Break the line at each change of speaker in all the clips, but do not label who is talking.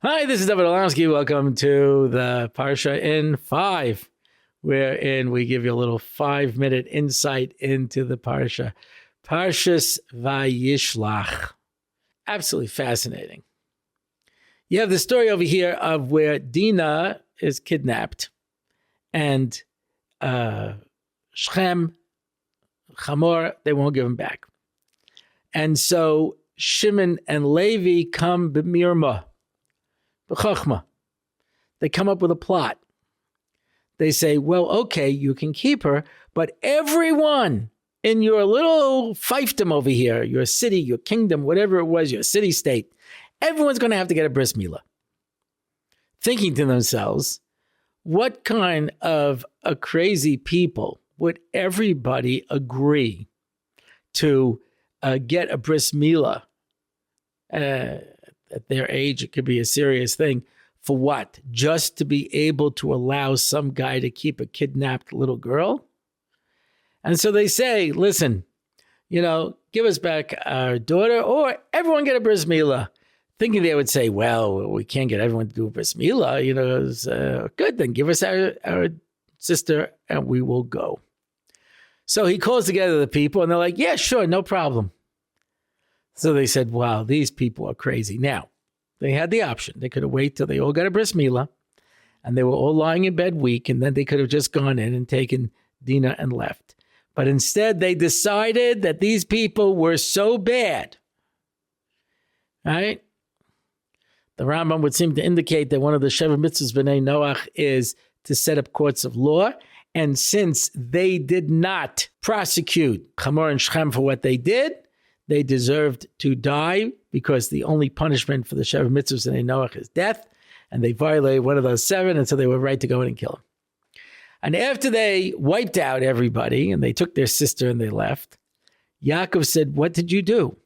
Hi, this is David Orlofsky. Welcome to the Parsha in 5, wherein we give you a little 5-minute insight into the Parsha. Parshas Vayishlach. Absolutely fascinating. You have the story over here of where Dinah is kidnapped and Shechem, Hamor, they won't give him back. And so Shimon and Levi come b'mirma, b'chochma. They come up with a plot. They say, well, okay, you can keep her, but everyone in your little fiefdom over here, your city, your kingdom, whatever it was, your city-state, everyone's going to have to get a bris milah. Thinking to themselves, what kind of a crazy people would everybody agree to get a bris milah? At their age, it could be a serious thing. For what? Just to be able to allow some guy to keep a kidnapped little girl? And so they say, listen, give us back our daughter, or everyone get a bris milah. Thinking they would say, well, we can't get everyone to do a bris milah. Good, then give us our sister and we will go. So he calls together the people and they're like, yeah, sure, no problem. So they said, wow, these people are crazy. Now, they had the option. They could have waited till they all got a bris milah and they were all lying in bed weak, and then they could have just gone in and taken Dinah and left. But instead, they decided that these people were so bad, right? The Rambam would seem to indicate that one of the Sheva mitzvahs b'nei Noach is to set up courts of law. And since they did not prosecute Hamor and Shechem for what they did, they deserved to die, because the only punishment for the Sheva mitzvahs b'nei Noach is death. And they violated one of those 7, and so they were right to go in and kill him. And after they wiped out everybody and they took their sister and they left, Yaakov said, what did you do?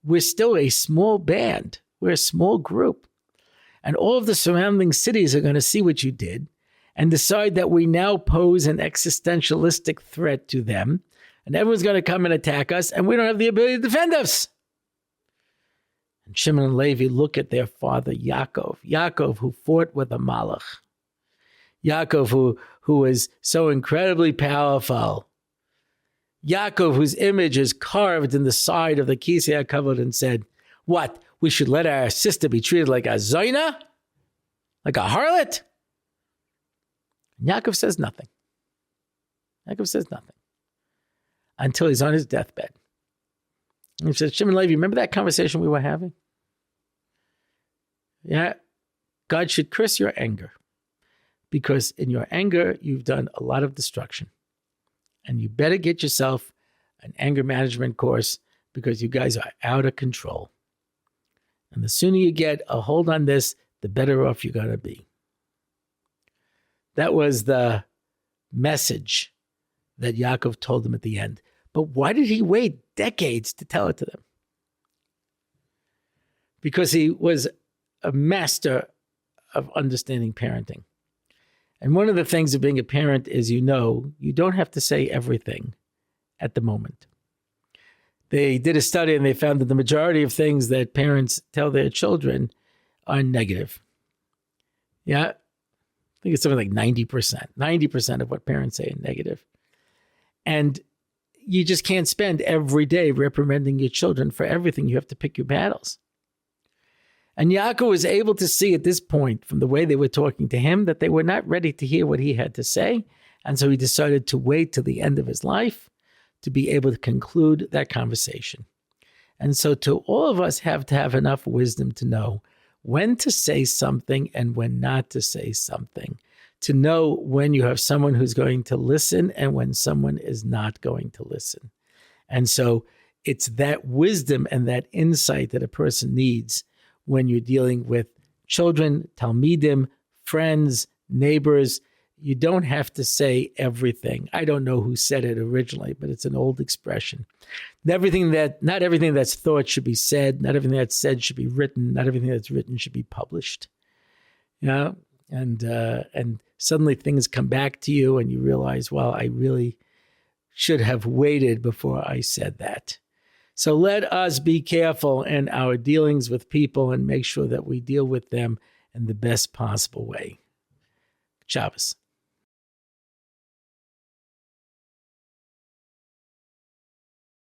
We're still a small band. We're a small group. And all of the surrounding cities are going to see what you did and decide that we now pose an existentialistic threat to them. And everyone's going to come and attack us, and we don't have the ability to defend us. And Shimon and Levi look at their father, Yaakov, who fought with a malach. Yaakov, who was so incredibly powerful. Yaakov, whose image is carved in the side of the Kisei HaKavod, and said, what? We should let our sister be treated like a zoina? Like a harlot? And Yaakov says nothing. Until he's on his deathbed. And he says, Shimon Levi, remember that conversation we were having? Yeah. God should curse your anger, because in your anger, you've done a lot of destruction. And you better get yourself an anger management course, because you guys are out of control. And the sooner you get a hold on this, the better off you're going to be. That was the message that Yaakov told them at the end. But why did he wait decades to tell it to them? Because he was a master of understanding parenting. And one of the things of being a parent is, you don't have to say everything at the moment. They did a study and they found that the majority of things that parents tell their children are negative. Yeah, I think it's something like 90%. 90% of what parents say are negative. And you just can't spend every day reprimanding your children for everything. You have to pick your battles. And Yaakov was able to see at this point, from the way they were talking to him, that they were not ready to hear what he had to say. And so he decided to wait till the end of his life to be able to conclude that conversation. And so to all of us have to have enough wisdom to know when to say something and when not to say something, to know when you have someone who's going to listen and when someone is not going to listen. And so it's that wisdom and that insight that a person needs when you're dealing with children, talmidim, friends, neighbors. You don't have to say everything. I don't know who said it originally, but it's an old expression. Not everything that's thought should be said. Not everything that's said should be written. Not everything that's written should be published. And suddenly things come back to you and you realize, well, I really should have waited before I said that. So let us be careful in our dealings with people and make sure that we deal with them in the best possible way. Shabbos.